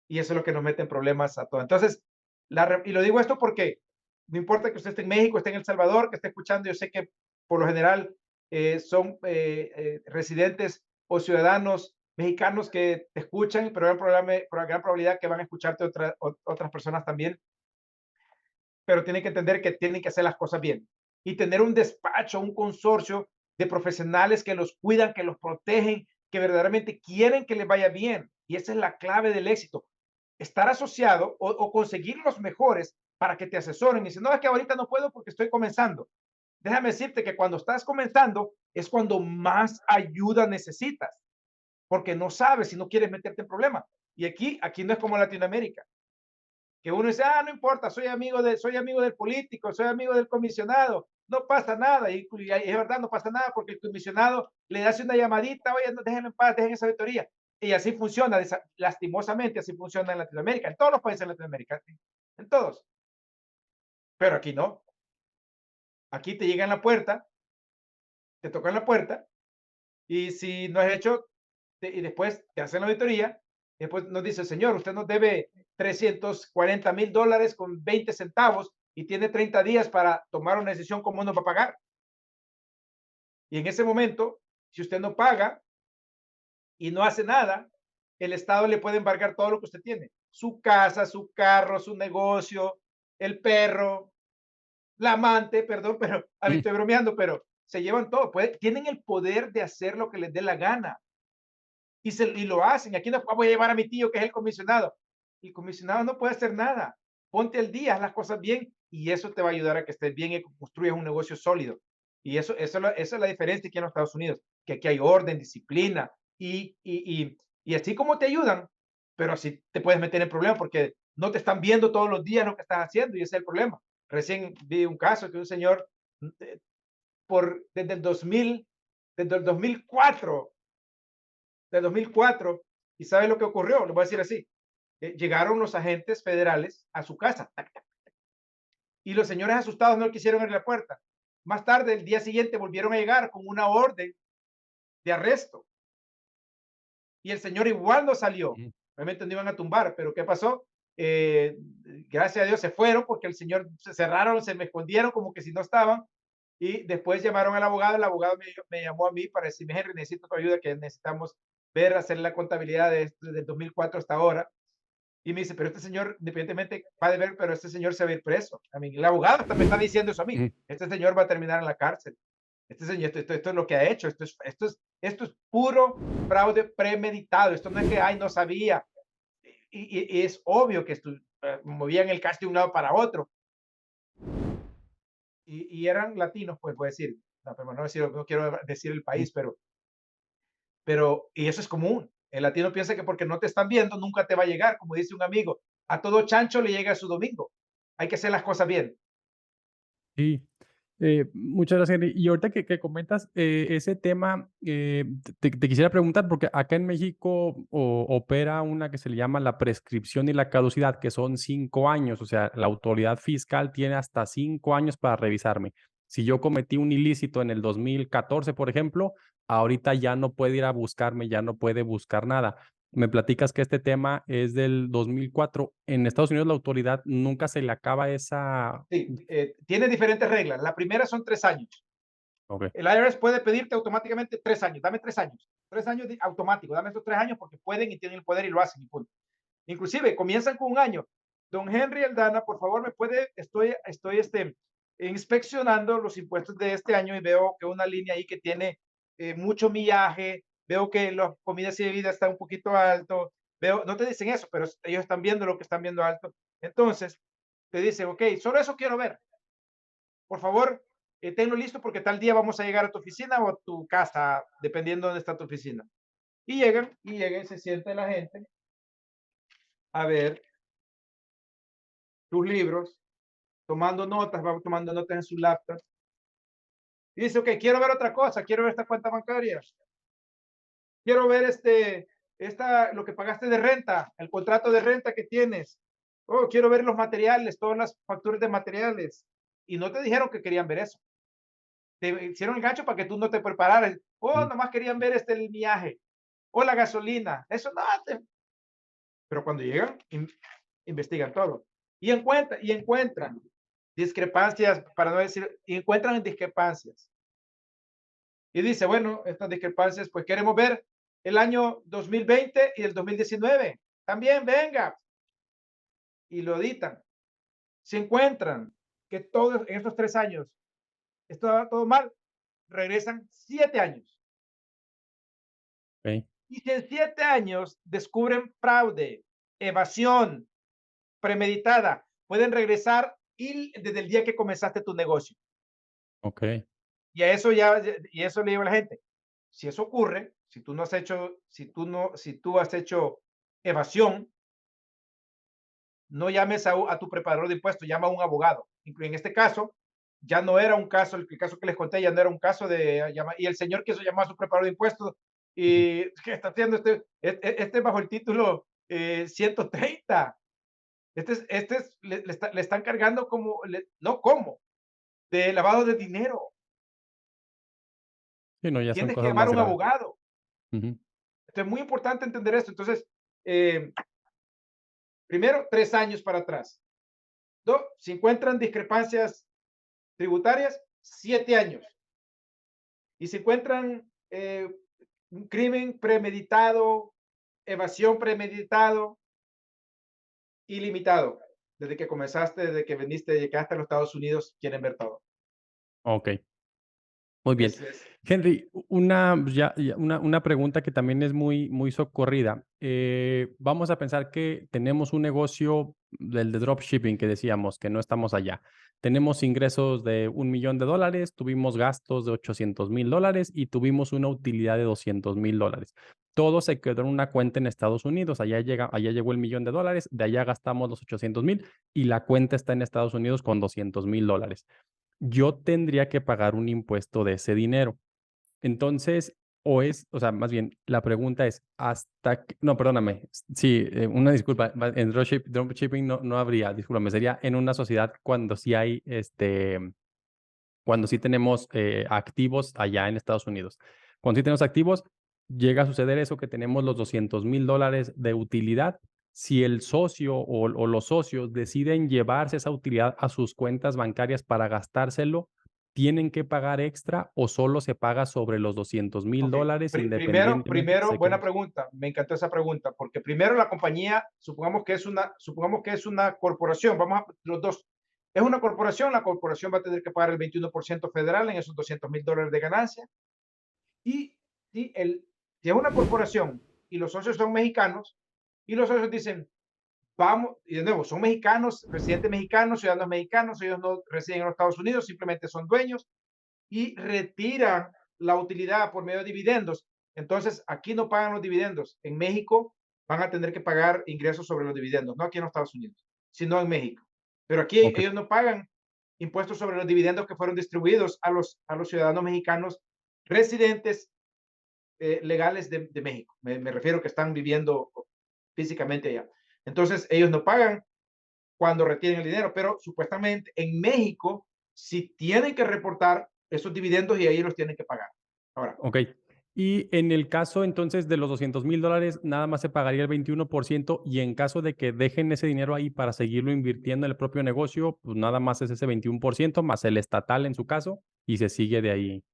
Y eso es lo que nos mete en problemas a todos. Entonces, y lo digo esto porque no importa que usted esté en México, esté en El Salvador, que esté escuchando, yo sé que por lo general son residentes o ciudadanos mexicanos que te escuchan, pero hay por gran probabilidad que van a escucharte otras personas también, pero tienen que entender que tienen que hacer las cosas bien y tener un despacho, un consorcio de profesionales que los cuidan, que los protegen, que verdaderamente quieren que les vaya bien. Y esa es la clave del éxito. Estar asociado o conseguir los mejores para que te asesoren. Y dicen, no, es que ahorita no puedo porque estoy comenzando. Déjame decirte que cuando estás comenzando es cuando más ayuda necesitas, porque no sabes si no quieres meterte en problemas. Y aquí no es como Latinoamérica, que uno dice, no importa, soy amigo del político, soy amigo del comisionado, no pasa nada, y es verdad, no pasa nada, porque el comisionado le hace una llamadita, oye, no, déjenme en paz, dejen esa auditoría, y así funciona, lastimosamente, así funciona en Latinoamérica, en todos los países de Latinoamérica, en todos, pero aquí no, aquí te llegan a la puerta, te tocan la puerta, y si no has hecho, y después te hacen la auditoría, y después nos dice, señor, usted nos debe $340,000 con 20 centavos y tiene 30 días para tomar una decisión cómo nos va a pagar. Y en ese momento, si usted no paga y no hace nada, el Estado le puede embargar todo lo que usted tiene. Su casa, su carro, su negocio, el perro, la amante, perdón, pero a mí Mm, estoy bromeando, pero se llevan todo. Tienen el poder de hacer lo que les dé la gana. Y lo hacen. Aquí no voy a llevar a mi tío que es el comisionado. El comisionado no puede hacer nada. Ponte al día, haz las cosas bien y eso te va a ayudar a que estés bien y construyas un negocio sólido. Y esa es la diferencia aquí en los Estados Unidos, que aquí hay orden, disciplina y así como te ayudan, pero así te puedes meter en problemas porque no te están viendo todos los días lo que estás haciendo y ese es el problema. Recién vi un caso que un señor eh, desde el 2000, desde el 2004 de 2004. ¿Y sabe lo que ocurrió? Le voy a decir así. Llegaron los agentes federales a su casa y los señores asustados no quisieron abrir la puerta. Más tarde, el día siguiente, volvieron a llegar con una orden de arresto y el señor igual no salió. mm. Obviamente no iban a tumbar, pero ¿qué pasó? Eh, Gracias a Dios se fueron porque el señor se cerraron, se me escondieron como que si no estaban y después llamaron al abogado, el abogado me llamó a mí para decirme, Henry, necesito tu ayuda, que necesitamos ver, hacer la contabilidad desde el 2004 hasta ahora. Y me dice, pero este señor, independientemente, va a ver, pero este señor se va a ir preso. A mí, el abogado hasta me está diciendo eso a mí. Ujú. Este señor va a terminar en la cárcel. Este señor, esto es lo que ha hecho. Esto es puro fraude premeditado. Esto no es que, ay, no sabía. Y es obvio que movían el caso de un lado para otro. Y eran latinos, pues, voy a decir, no, pero no quiero decir el Mm. país, pero, y eso es común. El latino piensa que porque no te están viendo, nunca te va a llegar. Como dice un amigo, a todo chancho le llega su domingo. Hay que hacer las cosas bien. Sí, muchas gracias, Henry. Y ahorita que comentas ese tema, te quisiera preguntar, porque acá en México opera una que se le llama la prescripción y la caducidad, que son 5 años. O sea, la autoridad fiscal tiene hasta 5 años para revisarme. Si yo cometí un ilícito en el 2014, por ejemplo, ahorita ya no puede ir a buscarme, ya no puede buscar nada. Me platicas que este tema es del 2004. En Estados Unidos la autoridad nunca se le acaba esa. Sí, tiene diferentes reglas. La primera son 3 años. Ok. El IRS puede pedirte automáticamente 3 años. Dame 3 años. 3 años automático. Dame esos 3 años porque pueden y tienen el poder y lo hacen y punto. Inclusive comienzan con un año. Don Henry Aldana, por favor, estoy inspeccionando los impuestos de este año y veo que una línea ahí que tiene mucho millaje, veo que las comidas y bebidas están un poquito alto, no te dicen eso, pero ellos están viendo lo que están viendo alto. Entonces, te dicen, ok, solo eso quiero ver. Por favor, tenlo listo porque tal día vamos a llegar a tu oficina o a tu casa, dependiendo de dónde está tu oficina. Y se siente la gente a ver tus libros tomando notas, va tomando notas en su laptop. Y dice, ok, quiero ver otra cosa, quiero ver esta cuenta bancaria, quiero ver lo que pagaste de renta, el contrato de renta que tienes. Oh, quiero ver los materiales, todas las facturas de materiales. Y no te dijeron que querían ver eso. Te hicieron el gancho para que tú no te prepararas. Oh, Mm, nomás querían ver el miaje o la gasolina. Eso no. Pero cuando llegan, investigan todo. Y encuentran discrepancias, para no decir, y encuentran discrepancias. Y dice, bueno, estas discrepancias, pues queremos ver el año 2020 y el 2019. También venga. Y lo editan. Si encuentran que todos en estos 3 años está todo mal, regresan 7 años. ok, Y si en 7 años descubren fraude, evasión premeditada, pueden regresar y desde el día que comenzaste tu negocio. ok. Y a eso ya, y eso le digo a la gente. Si eso ocurre, si tú no has hecho, si tú has hecho evasión, no llames a tu preparador de impuestos, llama a un abogado. En este caso, ya no era un caso, el caso que les conté ya no era un caso de llamar, y el señor quiso llamar a su preparador de impuestos Ujú. y ¿qué está haciendo este bajo el título 130? Le están cargando como, no como, de lavado de dinero. Sí, no, ya son Tienes que cosas llamar a más un graves. abogado. Ujú. Esto es muy importante entender esto. Entonces, eh, primero, 3 años para atrás. Dos, si encuentran discrepancias tributarias, 7 años. Y si encuentran un crimen premeditado, evasión premeditado, ilimitado. Desde que comenzaste, desde que vendiste, llegaste a los Estados Unidos, quieren ver todo. Ok. Muy bien. Es Henry, una pregunta que también es muy, muy socorrida. Vamos a pensar que tenemos un negocio del de dropshipping que decíamos que no estamos allá. Tenemos ingresos de $1,000,000, tuvimos gastos de $800,000 y tuvimos una utilidad de $200,000. Todo se quedó en una cuenta en Estados Unidos. Allá llegó el $1,000,000, de allá gastamos los 800,000 y la cuenta está en Estados Unidos con $200,000. Yo tendría que pagar un impuesto de ese dinero. Entonces, o sea, más bien, la pregunta es, hasta que no, perdóname, sí, una disculpa, en dropshipping no habría, discúlpame, sería en una sociedad cuando sí hay, cuando sí tenemos, activos allá en Estados Unidos. Cuando sí tenemos activos, llega a suceder eso que tenemos los $200,000 de utilidad. Si el socio o los socios deciden llevarse esa utilidad a sus cuentas bancarias para gastárselo, ¿tienen que pagar extra o solo se paga sobre los doscientos mil Ok, dólares primero, independientemente que primero, se buena quede? pregunta. Me encantó esa pregunta, porque primero la compañía, supongamos que es una corporación, los dos, es una corporación, la corporación va a tener que pagar el 21% federal en esos $200,000 de ganancia. Y si es una corporación y los socios son mexicanos, y los socios dicen, vamos, y de nuevo, son mexicanos, residentes mexicanos, ciudadanos mexicanos, ellos no residen en los Estados Unidos, simplemente son dueños, y retiran la utilidad por medio de dividendos. Entonces, aquí no pagan los dividendos. En México van a tener que pagar ingresos sobre los dividendos, no aquí en los Estados Unidos, sino en México. Pero aquí Okey, ellos no pagan impuestos sobre los dividendos que fueron distribuidos a los ciudadanos mexicanos residentes legales de México. Me refiero que están viviendo físicamente allá. Entonces, ellos no pagan cuando retienen el dinero, pero supuestamente en México sí tienen que reportar esos dividendos y ahí los tienen que pagar. Ahora, okey. Y en el caso, entonces, de los $200,000, nada más se pagaría el 21% y en caso de que dejen ese dinero ahí para seguirlo invirtiendo en el propio negocio, pues, nada más es ese 21% más el estatal en su caso, y se sigue de ahí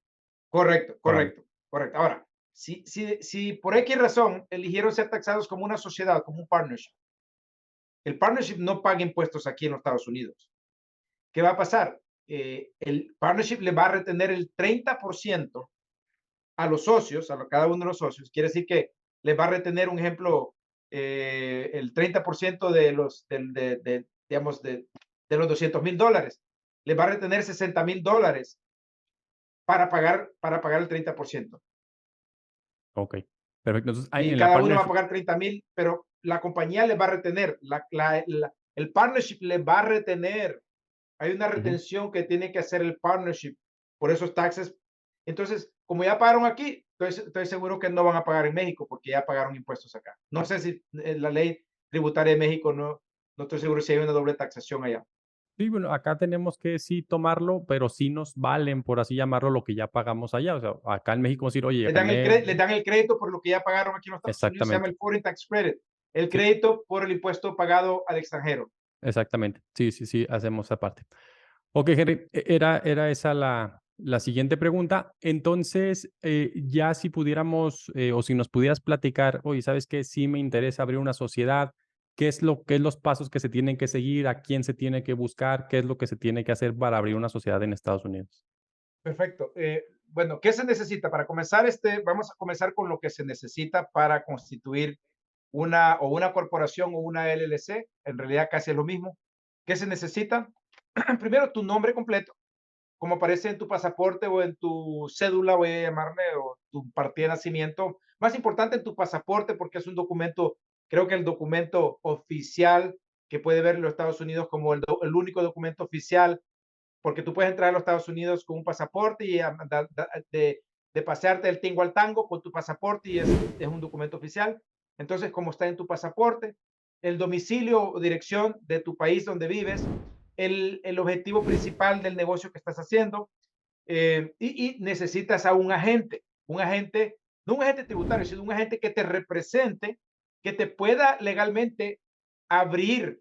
correcto, pagando. correcto, correcto. Ahora, si por X razón eligieron ser taxados como una sociedad, como un partnership, el partnership no paga impuestos aquí en los Estados Unidos. ¿Qué va a pasar? El partnership le va a retener el 30% a los socios, cada uno de los socios. Quiere decir que les va a retener, un ejemplo, el 30% digamos, de los $200,000. Les va a retener $60,000 para pagar el 30%. Okey, perfecto. Entonces, ahí Y en la cada uno va a partnership pagar 30,000, pero la compañía les va a retener, el partnership les va a retener hay una Ujú. retención que tiene que hacer el partnership por esos taxes. Entonces, como ya pagaron aquí, estoy seguro que no van a pagar en México porque ya pagaron impuestos acá. No sé si la ley tributaria de México, no estoy seguro si hay una doble taxación allá. Sí, bueno, acá tenemos que sí tomarlo, pero sí nos valen, por así llamarlo, lo que ya pagamos allá. O sea, acá en México decir: "Oye, gané". Les dan el crédito por lo que ya pagaron aquí en los Estados Unidos, se llama Exactamente. el Foreign Tax Credit, el Sí, crédito por el impuesto pagado al extranjero. exactamente. Sí, sí, sí, hacemos esa parte. Ok, Henry, era esa la siguiente pregunta. Entonces, ya si pudiéramos, o si nos pudieras platicar, oye, ¿sabes qué? Sí me interesa abrir una sociedad. ¿Qué es los pasos que se tienen que seguir? ¿A quién se tiene que buscar? ¿Qué es lo que se tiene que hacer para abrir una sociedad en Estados Unidos? Perfecto. Bueno, ¿qué se necesita? Para comenzar, vamos a comenzar con lo que se necesita para constituir una corporación o una LLC. En realidad casi es lo mismo. ¿Qué se necesita? Primero, tu nombre completo, como aparece en tu pasaporte o en tu cédula, voy a llamarle, o tu partida de nacimiento. Más importante en tu pasaporte porque es un documento, creo que el documento oficial que puede ver los Estados Unidos como el único documento oficial, porque tú puedes entrar a los Estados Unidos con un pasaporte y de pasearte del tingo al tango con tu pasaporte y es un documento oficial. Entonces, como está en tu pasaporte, el domicilio o dirección de tu país donde vives, el objetivo principal del negocio que estás haciendo, y necesitas a un agente, no un agente tributario, sino un agente que te represente, que te pueda legalmente abrir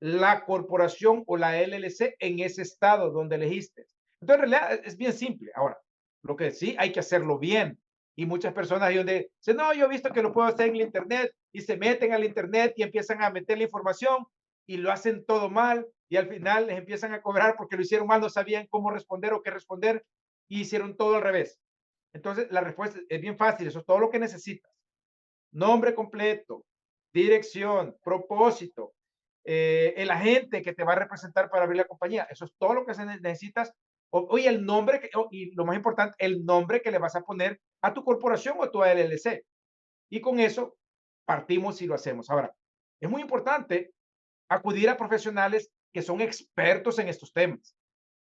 la corporación o la LLC en ese estado donde elegiste. Entonces, en realidad es bien simple. Ahora, lo que sí hay que hacerlo bien. Y muchas personas ahí donde dicen, no, yo he visto que lo puedo hacer en el Internet y se meten al Internet y empiezan a meter la información y lo hacen todo mal y al final les empiezan a cobrar porque lo hicieron mal, no sabían cómo responder o qué responder y hicieron todo al revés. Entonces, la respuesta es bien fácil, eso es todo lo que necesitas. Nombre completo, dirección, propósito, el agente que te va a representar para abrir la compañía. Eso es todo lo que necesitas. Oye, el nombre, y lo más importante, el nombre que le vas a poner a tu corporación o a tu LLC. Y con eso partimos y lo hacemos. Ahora, es muy importante acudir a profesionales que son expertos en estos temas.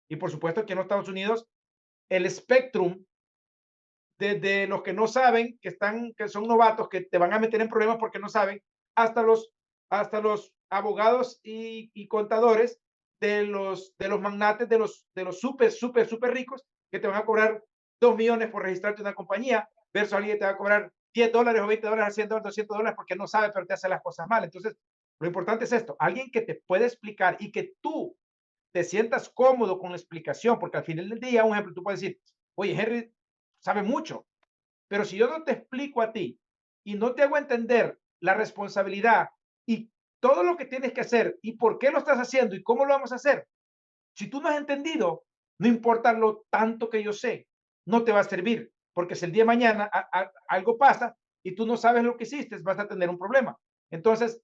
Y por supuesto que en los Estados Unidos, el Spectrum, desde los que no saben, que son novatos, que te van a meter en problemas porque no saben, hasta los abogados y contadores de los magnates, de los súper ricos, que te van a cobrar 2 millones por registrarte una compañía, versus alguien que te va a cobrar $10 o $20, $100, $200, porque no sabe, pero te hace las cosas mal. Entonces, lo importante es esto, alguien que te pueda explicar y que tú te sientas cómodo con la explicación, porque al final del día, un ejemplo, tú puedes decir, oye, Henry sabe mucho, pero si yo no te explico a ti y no te hago entender la responsabilidad y todo lo que tienes que hacer y por qué lo estás haciendo y cómo lo vamos a hacer, si tú no has entendido, no importa lo tanto que yo sé, no te va a servir, porque si el día de mañana algo pasa y tú no sabes lo que hiciste, vas a tener un problema. Entonces,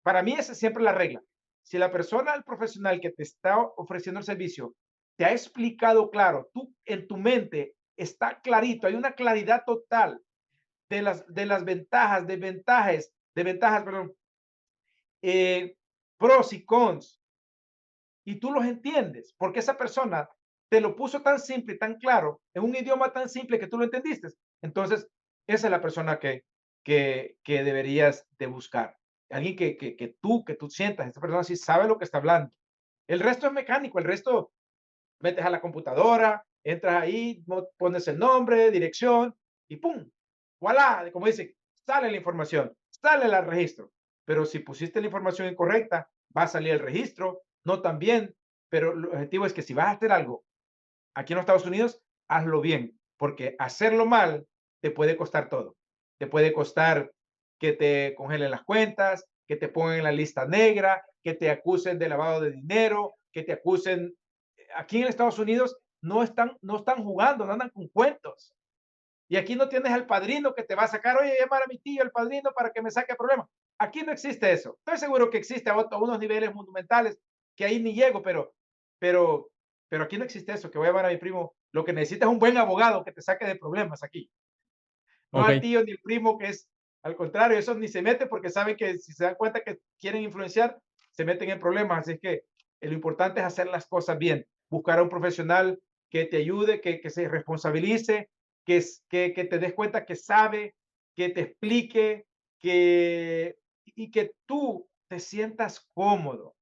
para mí esa es siempre la regla. Si la persona, el profesional que te está ofreciendo el servicio, te ha explicado claro, tú en tu mente está clarito, hay una claridad total de las ventajas, perdón, eh, pros y cons, y tú los entiendes, porque esa persona te lo puso tan simple, tan claro, en un idioma tan simple que tú lo entendiste. Entonces, esa es la persona que deberías de buscar. Alguien que tú sientas, esta persona sí sabe lo que está hablando. El resto es mecánico, el resto metes a la computadora, entras ahí, pones el nombre, dirección y ¡pum! ¡Voilá! Como dicen, sale la información, sale el registro. Pero si pusiste la información incorrecta, va a salir el registro, no tan bien. Pero el objetivo es que si vas a hacer algo aquí en los Estados Unidos, hazlo bien, porque hacerlo mal te puede costar todo. Te puede costar que te congelen las cuentas, que te pongan en la lista negra, que te acusen de lavado de dinero, que te acusen. Aquí en Estados Unidos no están jugando, no andan con cuentos. Y aquí no tienes al padrino que te va a sacar, oye, llamar a mi tío, el padrino, para que me saque el problema. Aquí no existe eso. Estoy seguro que existe a unos niveles monumentales que ahí ni llego, pero, pero aquí no existe eso, que voy a llamar a mi primo. Lo que necesitas es un buen abogado que te saque de problemas aquí. No Ok, al tío ni el primo que es, al contrario, esos ni se meten porque saben que si se dan cuenta que quieren influenciar, se meten en problemas. Así que Lo importante es hacer las cosas bien, buscar a un profesional que te ayude, que se responsabilice, que te des cuenta que sabe, que te explique, y que tú te sientas cómodo,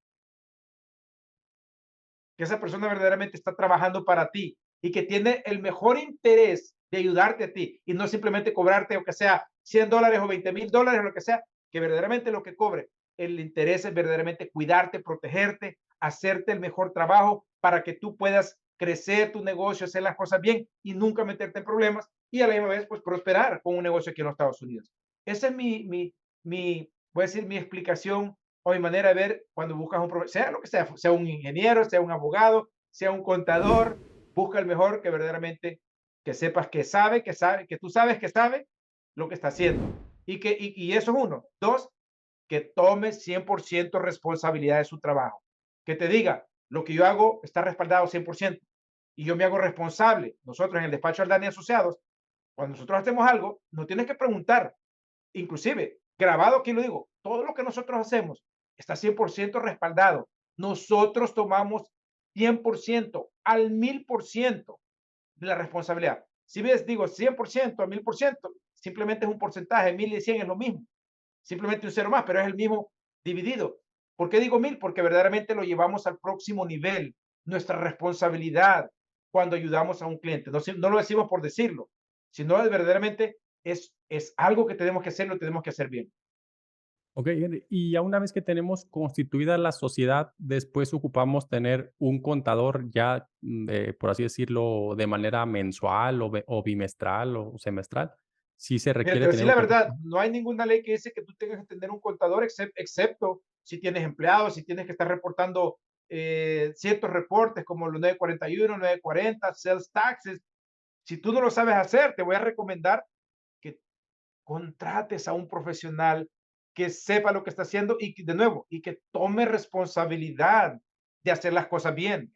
que esa persona verdaderamente está trabajando para ti y que tiene el mejor interés de ayudarte a ti y no simplemente cobrarte, o que sea $100 o $20,000, lo que sea, que verdaderamente lo que cobre. El interés es verdaderamente cuidarte, protegerte, hacerte el mejor trabajo para que tú puedas crecer tu negocio, hacer las cosas bien y nunca meterte en problemas y a la misma vez pues prosperar con un negocio aquí en los Estados Unidos. Esa es voy a decir, mi explicación o mi manera de ver cuando buscas un profesional, sea lo que sea, sea un ingeniero, sea un abogado, sea un contador, busca el mejor que verdaderamente que sepas que tú sabes que sabe lo que está haciendo. Y eso es uno. Dos, que tome 100% responsabilidad de su trabajo. Que te diga, lo que yo hago está respaldado 100% y yo me hago responsable. Nosotros en el despacho Aldani Asociados, cuando nosotros hacemos algo, no tienes que preguntar. Inclusive, grabado aquí lo digo, todo lo que nosotros hacemos está 100% respaldado. Nosotros tomamos 100% al 1000% de la responsabilidad. Si ves, digo 100% al 1000%, simplemente es un porcentaje, 1000 y 100 es lo mismo, simplemente un cero más, pero es el mismo dividido. ¿Por qué digo 1000? Porque verdaderamente lo llevamos al próximo nivel, nuestra responsabilidad cuando ayudamos a un cliente. No, no lo decimos por decirlo, sino verdaderamente es algo que tenemos que hacer, lo tenemos que hacer bien. Ok, Henry, y ya una vez que tenemos constituida la sociedad, después ocupamos tener un contador ya, por así decirlo, de manera mensual o bimestral o semestral. Sí se Mira, requiere te voy a tener decir un la contador. verdad, no hay ninguna ley que dice que tú tengas que tener un contador, excepto si tienes empleados, si tienes que estar reportando ciertos reportes como los 941, 940, sales taxes. Si tú no lo sabes hacer, te voy a recomendar que contrates a un profesional que sepa lo que está haciendo y que, de nuevo, y que tome responsabilidad de hacer las cosas bien,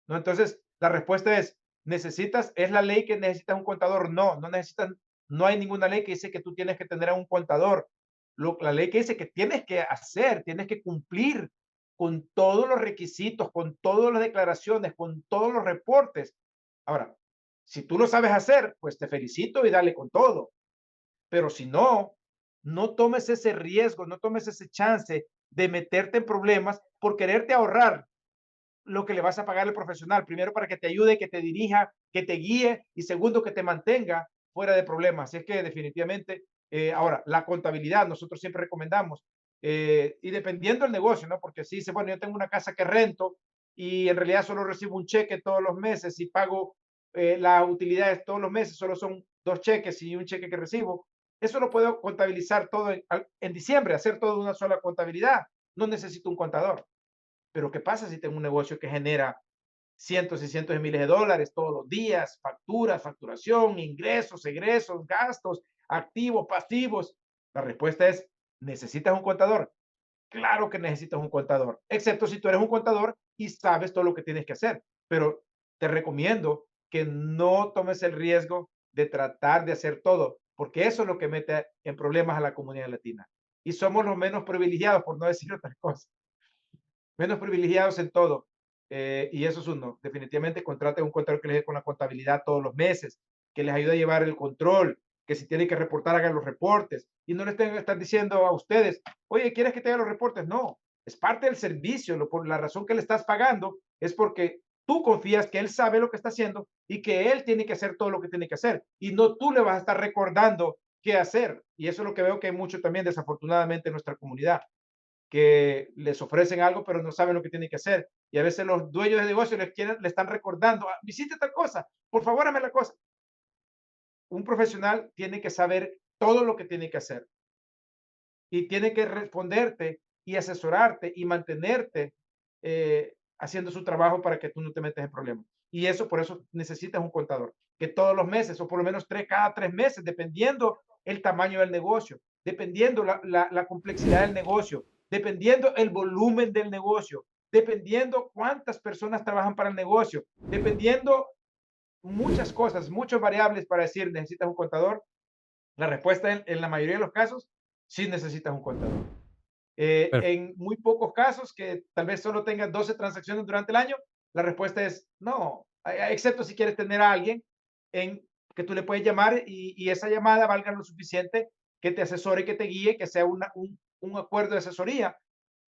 ¿no? Entonces, la respuesta es, ¿es la ley que necesitas un contador? No, no necesitas, no hay ninguna ley que dice que tú tienes que tener a un contador. La ley que dice que tienes que hacer, tienes que cumplir con todos los requisitos, con todas las declaraciones, con todos los reportes. Ahora, si tú lo sabes hacer, pues te felicito y dale con todo. Pero si no, no tomes ese riesgo, no tomes ese chance de meterte en problemas por quererte ahorrar lo que le vas a pagar al profesional. Primero, para que te ayude, que te dirija, que te guíe y segundo, que te mantenga fuera de problemas. Así es que definitivamente, ahora, la contabilidad, nosotros siempre recomendamos, y dependiendo del negocio, ¿no? Porque si dice, bueno, yo tengo una casa que rento y en realidad solo recibo un cheque todos los meses y pago las utilidades todos los meses, solo son 2 cheques y un cheque que recibo. Eso lo puedo contabilizar todo en diciembre, hacer todo una sola contabilidad. No necesito un contador. Pero ¿qué pasa si tengo un negocio que genera cientos y cientos de miles de dólares todos los días? Facturas, facturación, ingresos, egresos, gastos, activos, pasivos. La respuesta es, ¿necesitas un contador? Claro que necesitas un contador, excepto si tú eres un contador y sabes todo lo que tienes que hacer. Pero te recomiendo que no tomes el riesgo de tratar de hacer todo, porque eso es lo que mete en problemas a la comunidad latina. Y somos los menos privilegiados, por no decir otra cosa, menos privilegiados en todo. Y eso es uno. Definitivamente contrate un contador que les ayude con la contabilidad todos los meses, que les ayude a llevar el control, que si tienen que reportar, hagan los reportes. Y no les tengan que estar diciendo a ustedes, oye, ¿quieres que te haga los reportes? No, es parte del servicio. Por la razón que le estás pagando es porque tú confías que él sabe lo que está haciendo y que él tiene que hacer todo lo que tiene que hacer. Y no tú le vas a estar recordando qué hacer. Y eso es lo que veo que hay mucho también, desafortunadamente, en nuestra comunidad, que les ofrecen algo, pero no saben lo que tienen que hacer. Y a veces los dueños de negocio le están recordando, ah, visite tal cosa, por favor, hazme la cosa. Un profesional tiene que saber todo lo que tiene que hacer y tiene que responderte y asesorarte y mantenerte haciendo su trabajo para que tú no te metas en problemas. Y eso, por eso necesitas un contador, que todos los meses, o por lo menos cada 3 meses, dependiendo el tamaño del negocio, dependiendo la complejidad del negocio, dependiendo el volumen del negocio, dependiendo cuántas personas trabajan para el negocio, dependiendo muchas cosas, muchas variables para decir, ¿necesitas un contador? La respuesta en la mayoría de los casos, sí necesitas un contador. En muy pocos casos, que tal vez solo tengas 12 transacciones durante el año, la respuesta es no, excepto si quieres tener a alguien en que tú le puedes llamar y esa llamada valga lo suficiente que te asesore, que te guíe, que sea un acuerdo de asesoría.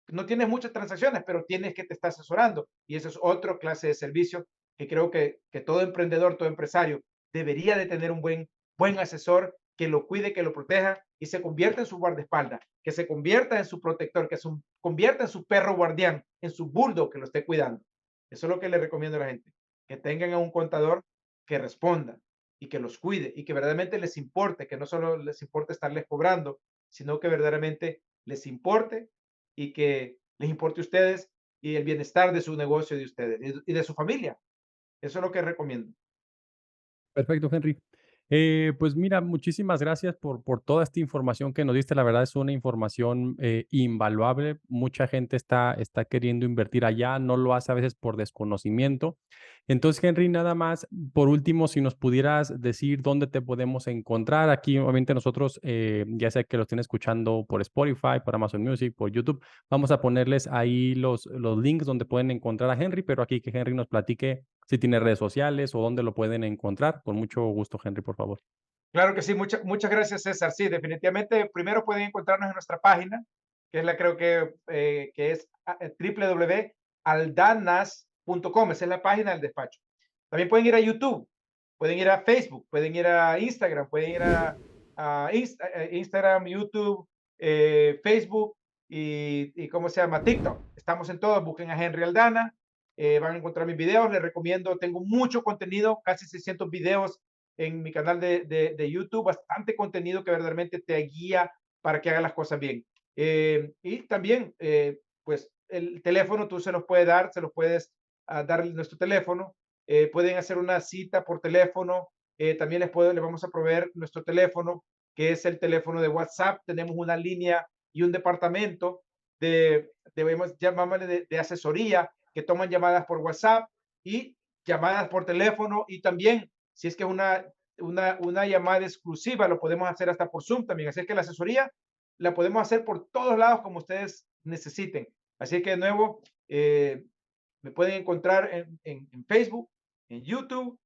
No tienes muchas transacciones, pero tienes que te está asesorando. Y eso es otra clase de servicio que creo que todo emprendedor, todo empresario debería de tener un buen asesor que lo cuide, que lo proteja y se convierta en su guardaespaldas, que se convierta en su protector, que se convierta en su perro guardián, en su bulldog que lo esté cuidando. Eso es lo que le recomiendo a la gente, que tengan a un contador que responda y que los cuide y que verdaderamente les importe, que no solo les importe estarles cobrando, sino que verdaderamente les importe y que les importe a ustedes y el bienestar de su negocio, de ustedes y de su familia. Eso es lo que recomiendo. Perfecto, Henry. Pues mira, muchísimas gracias por toda esta información que nos diste. La verdad es una información invaluable. Mucha gente está queriendo invertir allá, no lo hace a veces por desconocimiento. Entonces, Henry, nada más, por último, si nos pudieras decir dónde te podemos encontrar. Aquí, obviamente, nosotros, ya sea que lo estén escuchando por Spotify, por Amazon Music, por YouTube, vamos a ponerles ahí los links donde pueden encontrar a Henry, pero aquí que Henry nos platique si tiene redes sociales o dónde lo pueden encontrar. Con mucho gusto, Henry, por favor. Claro que sí, muchas gracias, César. Sí, definitivamente, primero pueden encontrarnos en nuestra página, que es la creo que es www.aldanas.com. Esa es la página del despacho. También pueden ir a YouTube, pueden ir a Facebook, pueden ir a Instagram, pueden ir a Instagram, YouTube, Facebook y ¿cómo se llama? TikTok. Estamos en todos, busquen a Henry Aldana, van a encontrar mis videos, les recomiendo, tengo mucho contenido, casi 600 videos en mi canal de YouTube, bastante contenido que verdaderamente te guía para que hagas las cosas bien. Y también, pues, el teléfono tú se los puedes dar, se los puedes dar nuestro teléfono, pueden hacer una cita por teléfono, también les vamos a proveer nuestro teléfono, que es el teléfono de WhatsApp, tenemos una línea y un departamento llamámosle de asesoría, que toman llamadas por WhatsApp y llamadas por teléfono y también si es que es una llamada exclusiva, lo podemos hacer hasta por Zoom también. Así es que la asesoría la podemos hacer por todos lados como ustedes necesiten. Así que de nuevo, me pueden encontrar en Facebook, en YouTube,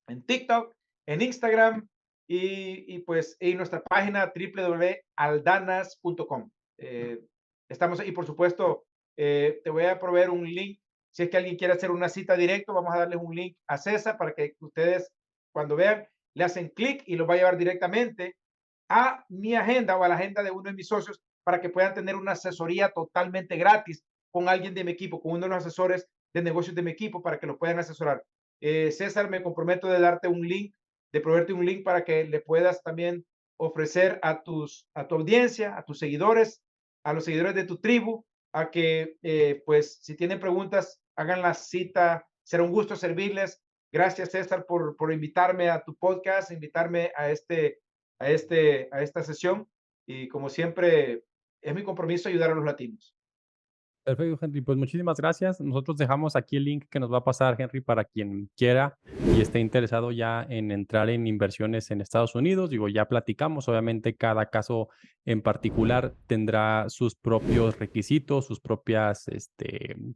en TikTok, en Instagram pues en nuestra página www.aldanas.com. Estamos ahí, por supuesto, te voy a proveer un link. Si es que alguien quiere hacer una cita directo, vamos a darles un link a César para que ustedes cuando vean le hacen clic y los va a llevar directamente a mi agenda o a la agenda de uno de mis socios para que puedan tener una asesoría totalmente gratis con alguien de mi equipo, con uno de los asesores de negocios de mi equipo para que lo puedan asesorar. César, me comprometo de darte un link, de proveerte un link para que le puedas también ofrecer a tu audiencia, a tus seguidores, a los seguidores de tu tribu, a que, pues, si tienen preguntas, hagan la cita. Será un gusto servirles. Gracias, César, por invitarme a tu podcast, invitarme a esta sesión. Y como siempre, es mi compromiso ayudar a los latinos. Perfecto, Henry. Pues muchísimas gracias. Nosotros dejamos aquí el link que nos va a pasar Henry para quien quiera y esté interesado ya en entrar en inversiones en Estados Unidos. Digo, ya platicamos, obviamente cada caso en particular tendrá sus propios requisitos, sus propias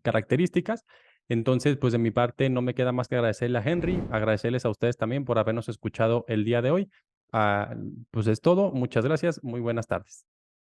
características. Entonces, pues de mi parte no me queda más que agradecerle a Henry, agradecerles a ustedes también por habernos escuchado el día de hoy. Ah, pues es todo. Muchas gracias. Muy buenas tardes.